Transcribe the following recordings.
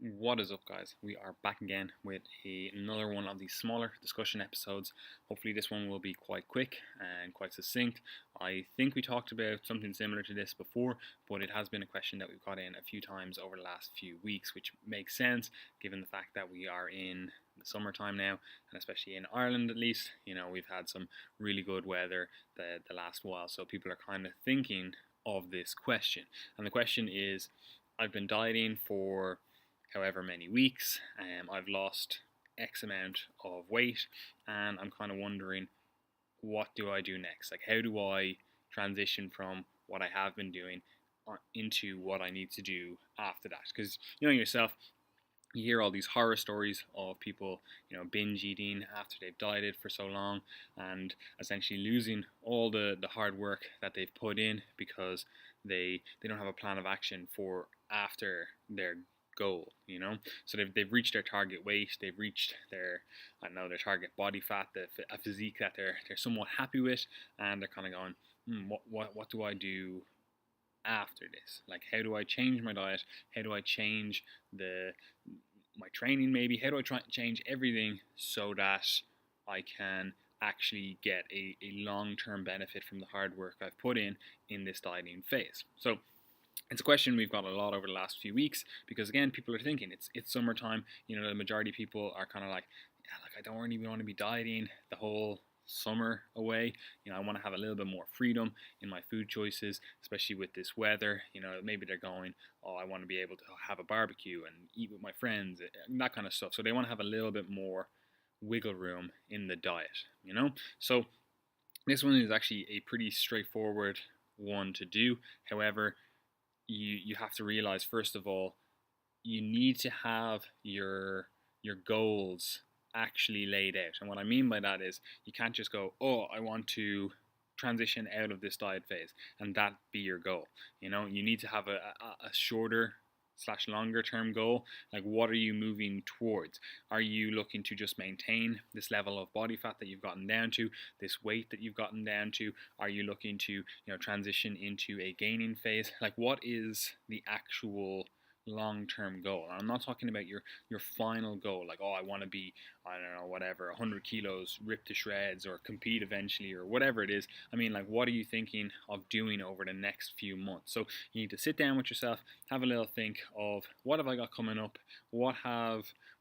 What is up, guys? We are back again with another one of these smaller discussion episodes. Hopefully, this one will be quite quick and quite succinct. I think we talked about something similar to this before, but it has been a question that we've got in a few times over the last few weeks, which makes sense given the fact that we are in the summertime now, and especially in Ireland at least. We've had some really good weather the last while, so people are kind of thinking of this question. And the question is, I've been dieting for however many weeks. I've lost X amount of weight, and I'm kind of wondering, what do I do next? Like, how do I transition from what I have been doing into what I need to do after that? Because yourself, you hear all these horror stories of people, binge eating after they've dieted for so long and essentially losing all the hard work that they've put in because they don't have a plan of action for after their goal. So they've reached their target weight, they've reached their, I don't know, their target body fat, a physique that they're somewhat happy with, and they're kind of going, what do I do after this? Like, how do I change my diet? How do I change the my training? Maybe how do I try change everything so that I can actually get a long-term benefit from the hard work I've put in this dieting phase? So it's a question we've got a lot over the last few weeks because, again, people are thinking it's summertime. The majority of people are kind of like, yeah, like, I don't really want to be dieting the whole summer away. I want to have a little bit more freedom in my food choices, especially with this weather. Maybe they're going, oh, I want to be able to have a barbecue and eat with my friends, and that kind of stuff. So they want to have a little bit more wiggle room in the diet. So this one is actually a pretty straightforward one to do. However, you have to realize, first of all, you need to have your goals actually laid out. And what I mean by that is, you can't just go, oh, I want to transition out of this diet phase, and that be your goal. You need to have a shorter slash longer term goal. Like, what are you moving towards? Are you looking to just maintain this level of body fat that you've gotten down to, this weight that you've gotten down to? Are you looking to transition into a gaining phase? Like, what is the actual long-term goal? And I'm not talking about your final goal, like, oh, I want to be, I don't know, whatever, 100 kilos, ripped to shreds, or compete eventually, or whatever it is. I mean, like, what are you thinking of doing over the next few months? So you need to sit down with yourself, have a little think of, what have I got coming up? What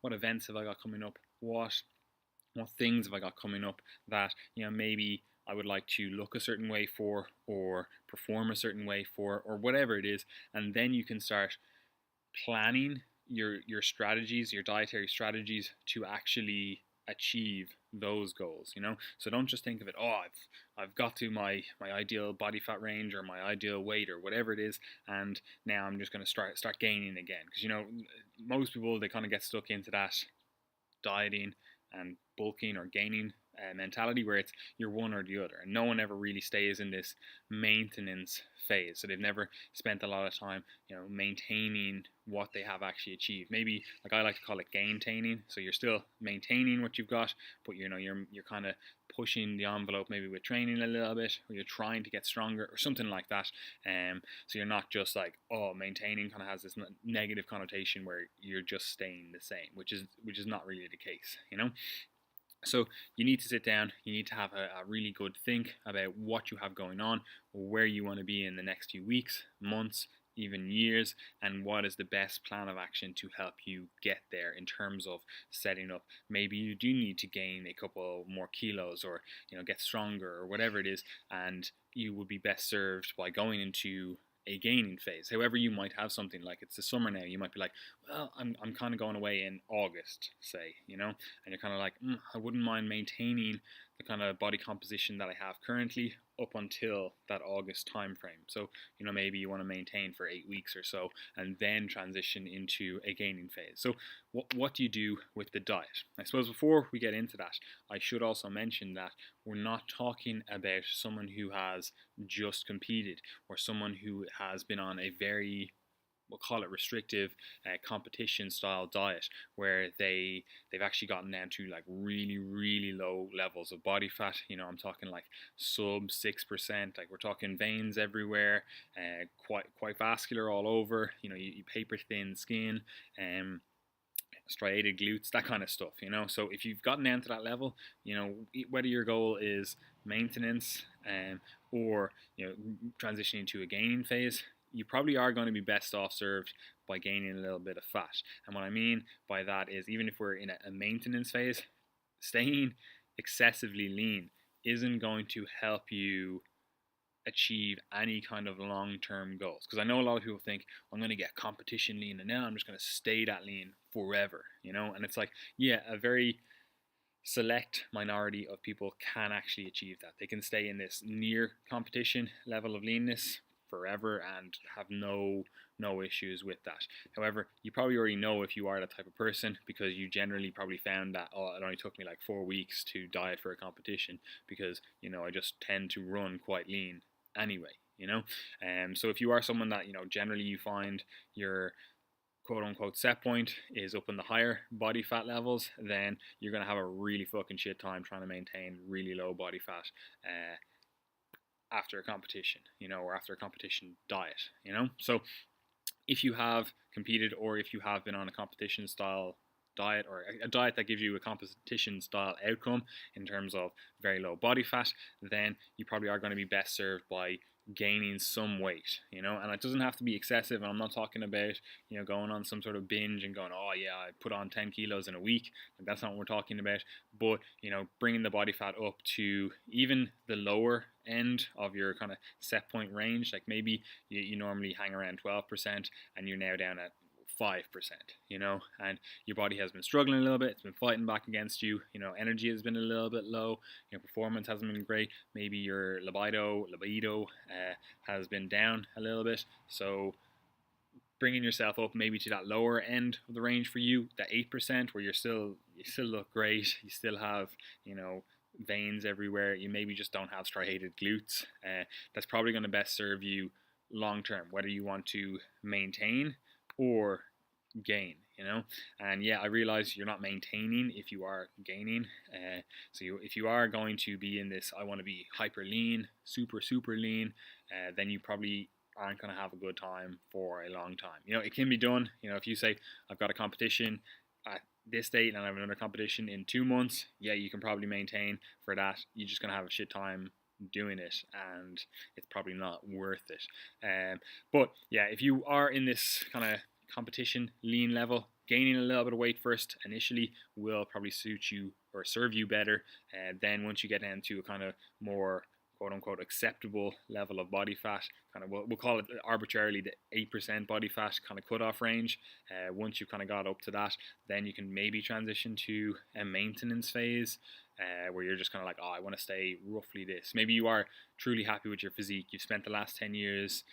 events have I got coming up? What things have I got coming up that maybe I would like to look a certain way for, or perform a certain way for, or whatever it is. And then you can start planning your strategies, your dietary strategies, to actually achieve those goals. So don't just think of it, oh, I've got to my ideal body fat range, or my ideal weight, or whatever it is, and now I'm just going to start gaining again. Because most people, they kind of get stuck into that dieting and bulking or gaining mentality, where it's you're one or the other, and no one ever really stays in this maintenance phase. So they've never spent a lot of time maintaining what they have actually achieved. Maybe, like, I like to call it gaintaining. So you're still maintaining what you've got, but you're kind of pushing the envelope, maybe with training a little bit, or you're trying to get stronger or something like that. So you're not just like, oh, maintaining kind of has this negative connotation where you're just staying the same, which is not really the case. So you need to sit down, you need to have a really good think about what you have going on, where you want to be in the next few weeks, months, even years, and what is the best plan of action to help you get there in terms of setting up. Maybe you do need to gain a couple more kilos, or get stronger, or whatever it is, and you would be best served by going into a gaining phase. However, you might have something like, it's the summer now, you might be like, well, I'm kind of going away in August, say, and you're kind of like, I wouldn't mind maintaining the kind of body composition that I have currently up until that August time frame. So maybe you want to maintain for 8 weeks or so, and then transition into a gaining phase. So what do you do with the diet? I suppose before we get into that, I should also mention that we're not talking about someone who has just competed, or someone who has been on a very we'll call it restrictive competition style diet, where they've actually gotten down to like really low levels of body fat. I'm talking like sub 6%. Like we're talking veins everywhere, quite vascular all over. You paper thin skin, striated glutes, that kind of stuff. So if you've gotten down to that level, whether your goal is maintenance, or transitioning to a gaining phase, you probably are going to be best off served by gaining a little bit of fat. And what I mean by that is, even if we're in a maintenance phase, staying excessively lean isn't going to help you achieve any kind of long-term goals. Because I know a lot of people think, I'm going to get competition lean and now I'm just going to stay that lean forever, and it's like, yeah, a very select minority of people can actually achieve that. They can stay in this near competition level of leanness forever and have no issues with that. However, you probably already know if you are that type of person, because you generally probably found that, it only took me like 4 weeks to diet for a competition, because I just tend to run quite lean anyway. So if you are someone that generally you find your quote unquote set point is up in the higher body fat levels, then you're going to have a really fucking shit time trying to maintain really low body fat after a competition, or after a competition diet. So if you have competed, or if you have been on a competition style diet, or a diet that gives you a competition style outcome in terms of very low body fat, then you probably are going to be best served by gaining some weight, and it doesn't have to be excessive. And I'm not talking about going on some sort of binge and going, oh yeah, I put on 10 kilos in a week. That's not what we're talking about. But bringing the body fat up to even the lower end of your kind of set point range. Like maybe you normally hang around 12% and you're now down at 5%, and your body has been struggling a little bit. It's been fighting back against you. Energy has been a little bit low. Performance hasn't been great. Maybe your libido has been down a little bit. So bringing yourself up maybe to that lower end of the range for you, that 8%, where you still look great. You still have, veins everywhere. You maybe just don't have striated glutes. That's probably going to best serve you long term, whether you want to maintain or gain. And yeah, I realize you're not maintaining if you are gaining. If you are going to be in this, I want to be hyper lean, super lean, then you probably aren't going to have a good time for a long time. It can be done. If you say, I've got a competition at this date and I have another competition in 2 months, yeah, you can probably maintain for that. You're just going to have a shit time doing it, and it's probably not worth it. But yeah, if you are in this kind of competition lean level, gaining a little bit of weight first initially will probably suit you or serve you better. Then once you get down to a kind of more quote unquote acceptable level of body fat, kind of we'll call it arbitrarily the 8% body fat kind of cutoff range. Once you've kind of got up to that, then you can maybe transition to a maintenance phase, where you're just kind of like, I want to stay roughly this. Maybe you are truly happy with your physique. You've spent the last 10 years,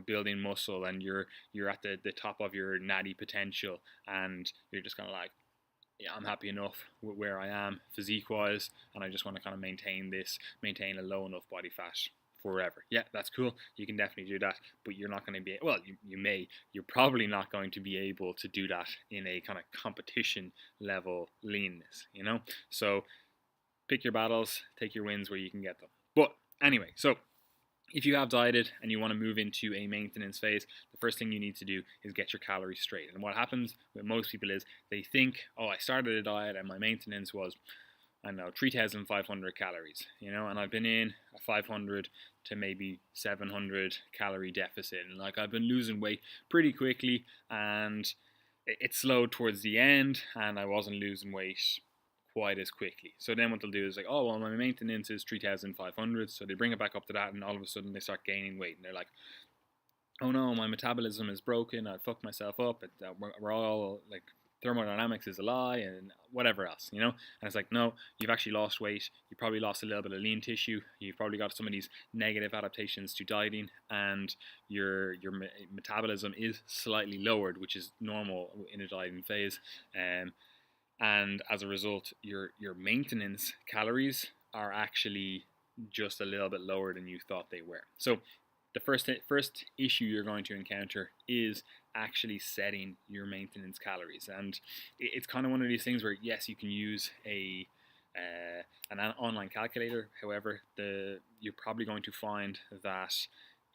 building muscle, and you're at the top of your natty potential, and you're just kind of like, yeah, I'm happy enough with where I am physique wise, and I just want to kind of maintain a low enough body fat forever. Yeah, that's cool. You can definitely do that, but you're not going to be, well, you're probably not going to be able to do that in a kind of competition level leanness, So pick your battles, take your wins where you can get them. But anyway, so if you have dieted and you want to move into a maintenance phase, the first thing you need to do is get your calories straight. And what happens with most people is they think, I started a diet and my maintenance was, 3,500 calories, and I've been in a 500 to maybe 700 calorie deficit. And like I've been losing weight pretty quickly, and it slowed towards the end, and I wasn't losing weight quite as quickly. So then what they'll do is like, my maintenance is 3,500. So they bring it back up to that, and all of a sudden they start gaining weight, and they're like, oh no, my metabolism is broken. I fucked myself up. We're all like, thermodynamics is a lie, and whatever else, And it's like, no, you've actually lost weight. You probably lost a little bit of lean tissue. You've probably got some of these negative adaptations to dieting, and your metabolism is slightly lowered, which is normal in a dieting phase. And as a result, your maintenance calories are actually just a little bit lower than you thought they were. So the first issue you're going to encounter is actually setting your maintenance calories, and it's kind of one of these things where yes, you can use an online calculator. However, you're probably going to find that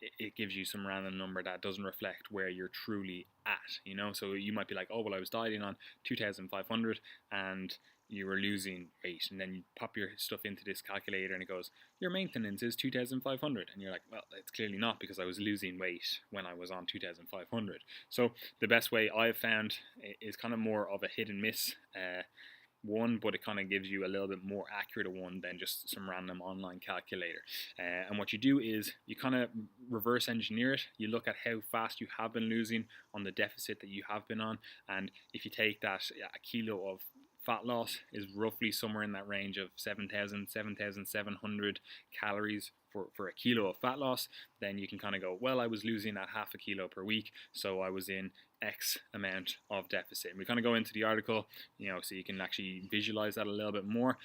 it gives you some random number that doesn't reflect where you're truly at, so you might be like, oh well, I was dieting on 2,500 and you were losing weight, and then you pop your stuff into this calculator and it goes, your maintenance is 2,500, and you're like, well, it's clearly not, because I was losing weight when I was on 2,500. So the best way I've found is kind of more of a hit and miss one, but it kind of gives you a little bit more accurate one than just some random online calculator. And what you do is you kind of reverse engineer it. You look at how fast you have been losing on the deficit that you have been on, and if you take that, a kilo of fat loss is roughly somewhere in that range of 7,700 calories for a kilo of fat loss, then you can kind of go, well, I was losing at half a kilo per week, so I was in X amount of deficit. And we kind of go into the article, so you can actually visualize that a little bit more.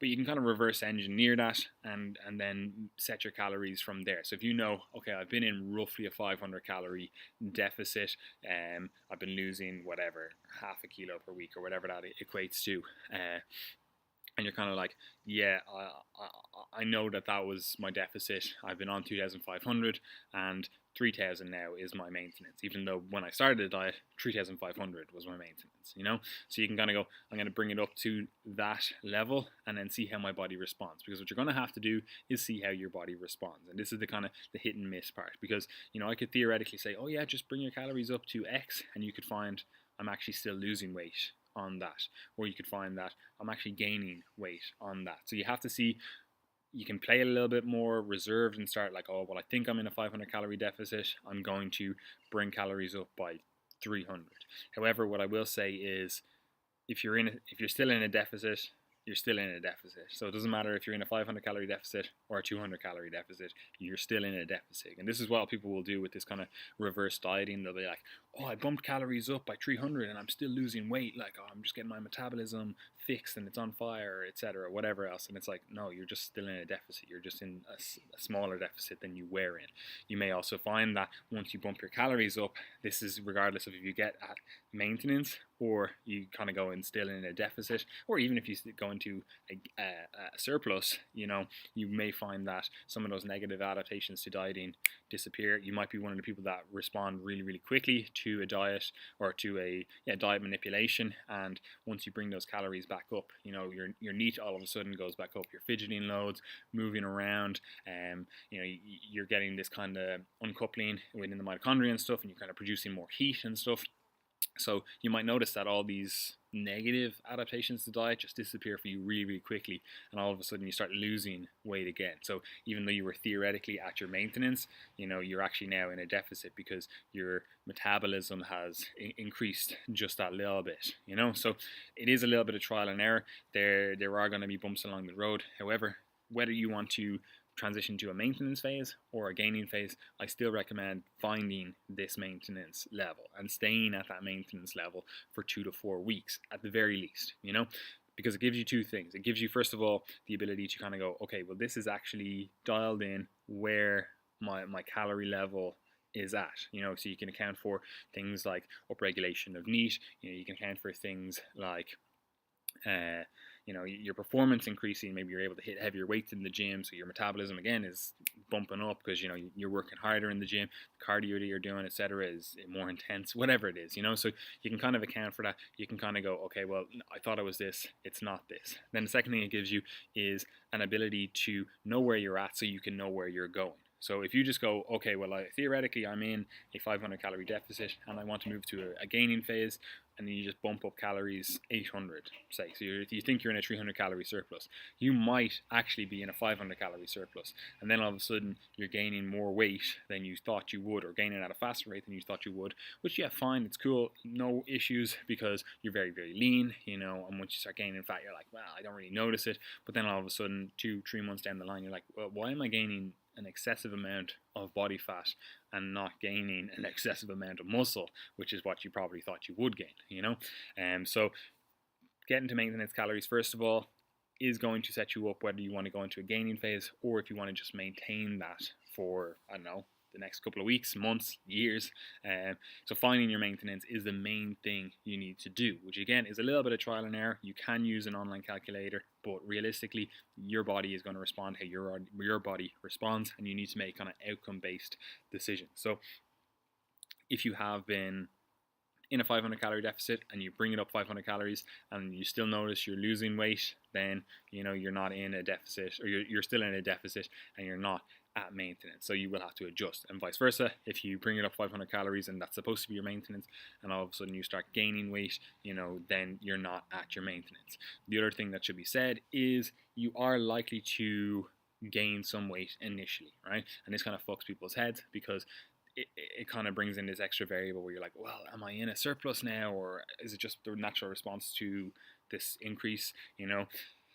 But you can kind of reverse engineer that and then set your calories from there. So if you know, okay, I've been in roughly a 500 calorie deficit, I've been losing whatever, half a kilo per week or whatever that equates to. And you're kind of like, yeah, I know that was my deficit. I've been on 2,500 and 3,000 now is my maintenance. Even though when I started the diet, 3,500 was my maintenance, So you can kind of go, I'm going to bring it up to that level and then see how my body responds. Because what you're going to have to do is see how your body responds. And this is the kind of the hit and miss part. Because, I could theoretically say, oh yeah, just bring your calories up to X, and you could find I'm actually still losing weight on that, or you could find that I'm actually gaining weight on that. So you have to see, you can play a little bit more reserved and start like, oh well, I think I'm in a 500 calorie deficit, I'm going to bring calories up by 300. However, what I will say is if you're still in a deficit, you're still in a deficit. So it doesn't matter if you're in a 500 calorie deficit or a 200 calorie deficit, you're still in a deficit. And this is what people will do with this kind of reverse dieting. They'll be like, oh, I bumped calories up by 300 and I'm still losing weight. Like, oh, I'm just getting my metabolism fixed and it's on fire, etc., whatever else. And it's like, no, you're just still in a deficit. You're just in a smaller deficit than you were in. You may also find that once you bump your calories up, this is regardless of if you get at maintenance or you kind of go in still in a deficit, or even if you go into a surplus, you may find that some of those negative adaptations to dieting disappear. You might be one of the people that respond really, really quickly to a diet or to a diet manipulation, and once you bring those calories back up, your NEAT all of a sudden goes back up. You're fidgeting loads, moving around, you're getting this kind of uncoupling within the mitochondria and stuff, and you're kind of producing more heat and stuff. So you might notice that all these negative adaptations to diet just disappear for you really, really quickly, and all of a sudden you start losing weight again. So even though you were theoretically at your maintenance, you're actually now in a deficit because your metabolism has increased just that little bit, So it is a little bit of trial and error. There are going to be bumps along the road. However, whether you want to transition to a maintenance phase or a gaining phase, I still recommend finding this maintenance level and staying at that maintenance level for 2 to 4 weeks at the very least, because it gives you two things. It gives you, first of all, the ability to kind of go, okay, well, this is actually dialed in where my calorie level is at, so you can account for things like upregulation of NEAT, you can account for things like your performance increasing. Maybe you're able to hit heavier weights in the gym, so your metabolism again is bumping up because you're working harder in the gym. The cardio that you're doing, etc., is more intense, whatever it is, so you can kind of account for that. You can kind of go, okay, well, I thought it was this, it's not this. Then the second thing it gives you is an ability to know where you're at, so you can know where you're going. So if you just go, okay, well, theoretically I'm in a 500 calorie deficit and I want to move to a gaining phase, and then you just bump up calories 800, say. So you think you're in a 300 calorie surplus. You might actually be in a 500 calorie surplus, and then all of a sudden you're gaining more weight than you thought you would, or gaining at a faster rate than you thought you would, which, yeah, fine, it's cool, no issues, because you're very, very lean, and once you start gaining fat, you're like, well, I don't really notice it. But then all of a sudden, 2-3 months down the line, you're like, well, why am I gaining an excessive amount of body fat and not gaining an excessive amount of muscle, which is what you probably thought you would gain, So getting to maintenance calories, first of all, is going to set you up whether you want to go into a gaining phase or if you want to just maintain that for, I don't know, the next couple of weeks, months, years. So finding your maintenance is the main thing you need to do, which again is a little bit of trial and error. You can use an online calculator, but realistically, your body is going to respond how your body responds, and you need to make kind of outcome-based decisions. So if you have been in a 500 calorie deficit and you bring it up 500 calories and you still notice you're losing weight, then you're not in a deficit, or you're still in a deficit and you're not at maintenance. So you will have to adjust, and vice versa. If you bring it up 500 calories and that's supposed to be your maintenance, and all of a sudden you start gaining weight, then you're not at your maintenance. The other thing that should be said is you are likely to gain some weight initially, right? And this kind of fucks people's heads, because it kind of brings in this extra variable where you're like, well, am I in a surplus now, or is it just the natural response to this increase?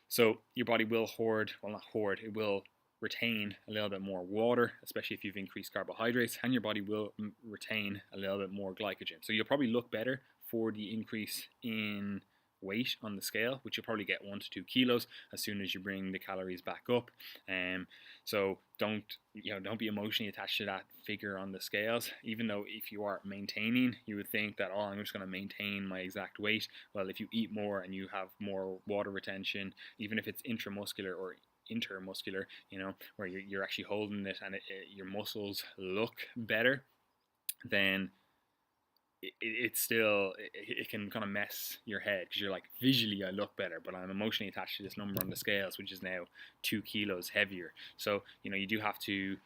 So your body will it will retain a little bit more water, especially if you've increased carbohydrates, and your body will retain a little bit more glycogen. So you'll probably look better for the increase in weight on the scale, which you'll probably get 1 to 2 kilos as soon as you bring the calories back up. So don't be emotionally attached to that figure on the scales, even though if you are maintaining, you would think that, oh, I'm just going to maintain my exact weight. Well, if you eat more and you have more water retention, even if it's intramuscular or intermuscular, where you're actually holding it and your muscles look better, then it can kind of mess your head, because you're like, visually I look better, but I'm emotionally attached to this number on the scales, which is now 2 kilos heavier. So you do have to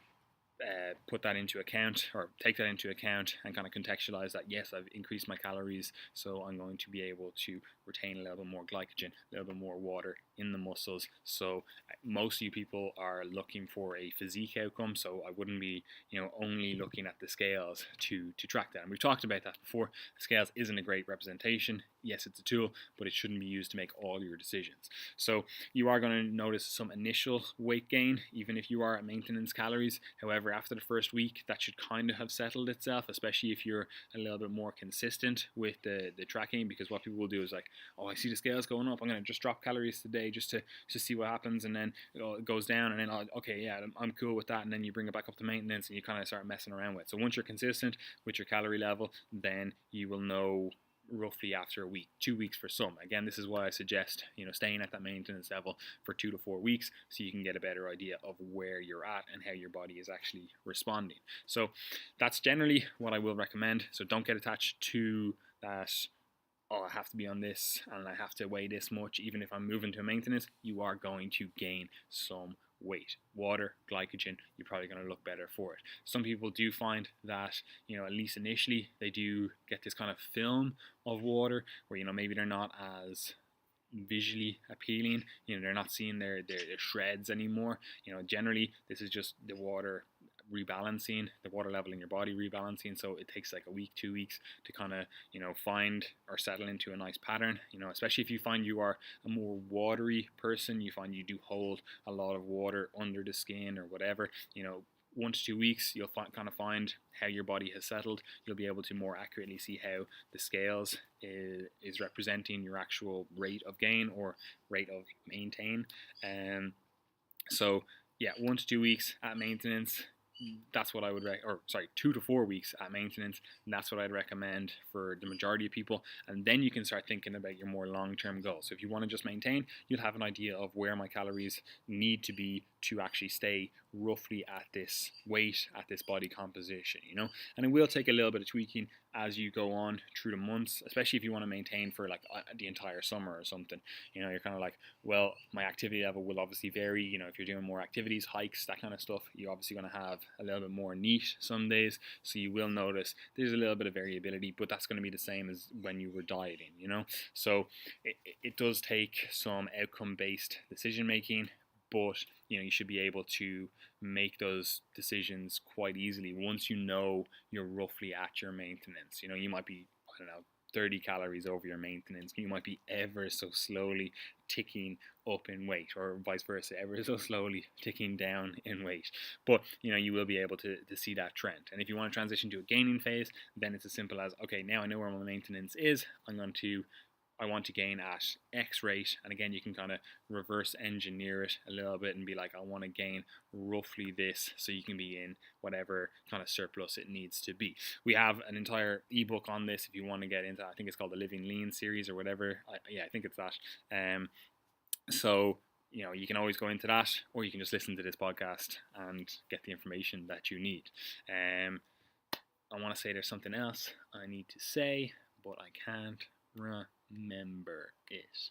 put that into account, or take that into account, and kind of contextualize that, yes, I've increased my calories, so I'm going to be able to retain a little bit more glycogen, a little bit more water in the muscles. So most of you people are looking for a physique outcome, so I wouldn't be only looking at the scales to track that. And we've talked about that before. The scales isn't a great representation. Yes, it's a tool, but it shouldn't be used to make all your decisions. So you are going to notice some initial weight gain, even if you are at maintenance calories. However, after the first week, that should kind of have settled itself, especially if you're a little bit more consistent with the tracking, because what people will do is like, oh, I see the scales going up, I'm going to just drop calories today just to see what happens, and then it goes down, and then, okay, yeah, I'm cool with that, and then you bring it back up to maintenance, and you kind of start messing around with it. So once you're consistent with your calorie level, then you will know roughly after a week, 2 weeks for some. Again, this is why I suggest staying at that maintenance level for 2 to 4 weeks, so you can get a better idea of where you're at and how your body is actually responding. So that's generally what I will recommend. So don't get attached to that, oh, I have to be on this and I have to weigh this much. Even if I'm moving to maintenance, you are going to gain some weight. Water, glycogen, you're probably going to look better for it. Some people do find that, at least initially, they do get this kind of film of water where, maybe they're not as visually appealing. They're not seeing their shreds anymore. Generally, this is just the water rebalancing, the water level in your body rebalancing. So it takes like a week, 2 weeks to kind of find or settle into a nice pattern. Especially if you find you are a more watery person, you find you do hold a lot of water under the skin or whatever, 1 to 2 weeks, you'll kind of find how your body has settled. You'll be able to more accurately see how the scales is representing your actual rate of gain or rate of maintain. So yeah, 1 to 2 weeks at maintenance, that's what I would 2 to 4 weeks at maintenance, and that's what I'd recommend for the majority of people. And then you can start thinking about your more long-term goals. So if you want to just maintain, you'll have an idea of where my calories need to be to actually stay roughly at this weight, at this body composition, and it will take a little bit of tweaking as you go on through the months, especially if you want to maintain for like the entire summer or something. You're kind of like, well, my activity level will obviously vary. If you're doing more activities, hikes, that kind of stuff, you're obviously going to have a little bit more NEAT some days, so you will notice there's a little bit of variability, but that's going to be the same as when you were dieting. So it does take some outcome-based decision making, but you should be able to make those decisions quite easily once you're roughly at your maintenance. You might be, 30 calories over your maintenance. You might be ever so slowly ticking up in weight, or vice versa, ever so slowly ticking down in weight. But you will be able to see that trend. And if you want to transition to a gaining phase, then it's as simple as, okay, now I know where my maintenance is. I'm going to I want to gain at X rate, and again you can kind of reverse engineer it a little bit and be like, I want to gain roughly this, so you can be in whatever kind of surplus it needs to be. We have an entire ebook on this if you want to get into. I think it's called the Living Lean series or whatever. I think it's that. So you can always go into that, or you can just listen to this podcast and get the information that you need. I want to say there's something else I need to say, but I can't remember it.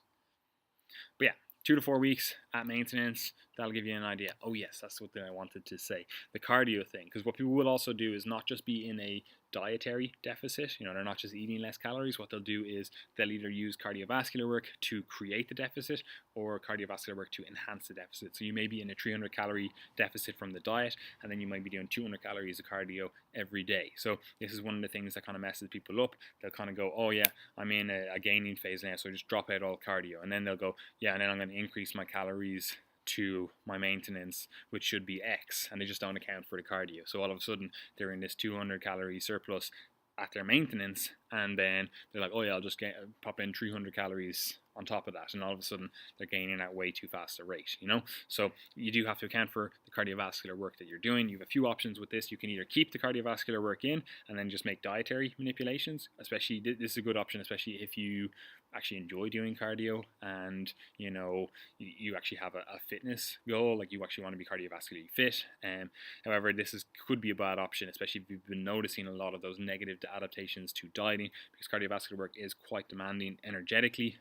But yeah, 2 to 4 weeks at maintenance, that'll give you an idea. Oh yes, that's what I wanted to say. The cardio thing, because what people will also do is not just be in a dietary deficit, they're not just eating less calories. What they'll do is they'll either use cardiovascular work to create the deficit or cardiovascular work to enhance the deficit. So you may be in a 300 calorie deficit from the diet, and then you might be doing 200 calories of cardio every day. So this is one of the things that kind of messes people up. They'll kind of go, oh yeah, I'm in a gaining phase now, so just drop out all cardio. And then they'll go, yeah, and then I'm going to increase my calories to my maintenance, which should be X, and they just don't account for the cardio. So all of a sudden they're in this 200 calorie surplus at their maintenance, and then they're like, oh yeah, I'll just pop in 300 calories on top of that, and all of a sudden they're gaining at way too fast a rate, So you do have to account for the cardiovascular work that you're doing. You have a few options with this. You can either keep the cardiovascular work in and then just make dietary manipulations. Especially, this is a good option, especially if you actually enjoy doing cardio and you actually have a fitness goal, like you actually want to be cardiovascularly fit. However, could be a bad option, especially if you've been noticing a lot of those negative adaptations to dieting, because cardiovascular work is quite demanding energetically.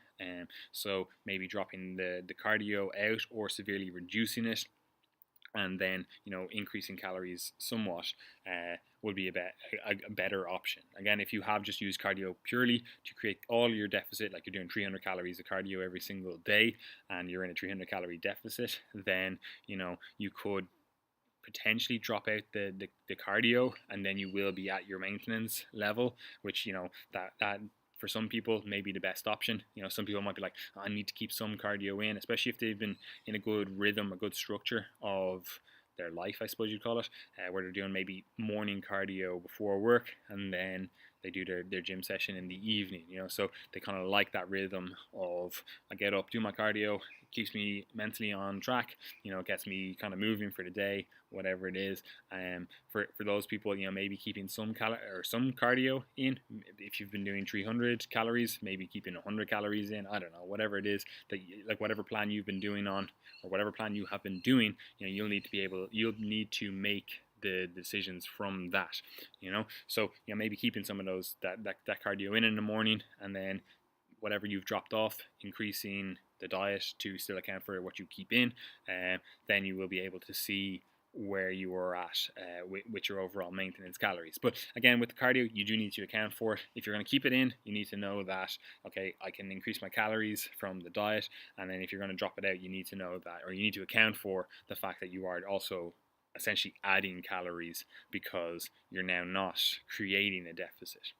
So maybe dropping the cardio out or severely reducing it, and then increasing calories somewhat would be a better option. Again, if you have just used cardio purely to create all your deficit, like you're doing 300 calories of cardio every single day and you're in a 300 calorie deficit, then you could potentially drop out the cardio, and then you will be at your maintenance level, which that for some people may be the best option. Some people might be like, I need to keep some cardio in, especially if they've been in a good rhythm, a good structure of their life, I suppose you'd call it, where they're doing maybe morning cardio before work, and then they do their gym session in the evening, so they kind of like that rhythm of, I get up, do my cardio, it keeps me mentally on track, it gets me kind of moving for the day, whatever it is. For those people, maybe keeping some cardio in. If you've been doing 300 calories, maybe keeping 100 calories in, I don't know, whatever it is that whatever plan you've been doing on, or whatever plan you have been doing, you'll need to make the decisions from that, so maybe keeping some of those that cardio in the morning, and then whatever you've dropped off, increasing the diet to still account for what you keep in, then you will be able to see where you are at with your overall maintenance calories. But again, with the cardio, you do need to account for it. If you're going to keep it in, you need to know that, okay, I can increase my calories from the diet, and then if you're going to drop it out, you need to know that, or you need to account for the fact that you are also essentially adding calories, because you're now not creating a deficit,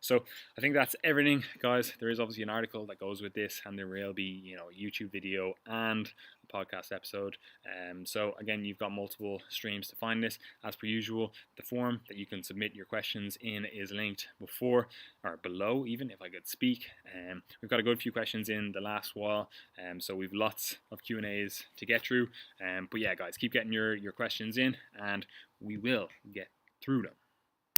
So I think that's everything, guys. There is obviously an article that goes with this, and there will be, a YouTube video and a podcast episode. So again, you've got multiple streams to find this. As per usual, the form that you can submit your questions in is linked before or below, even if I could speak. We've got a good few questions in the last while, so we've lots of Q&As to get through. But yeah, guys, keep getting your questions in, and we will get through them.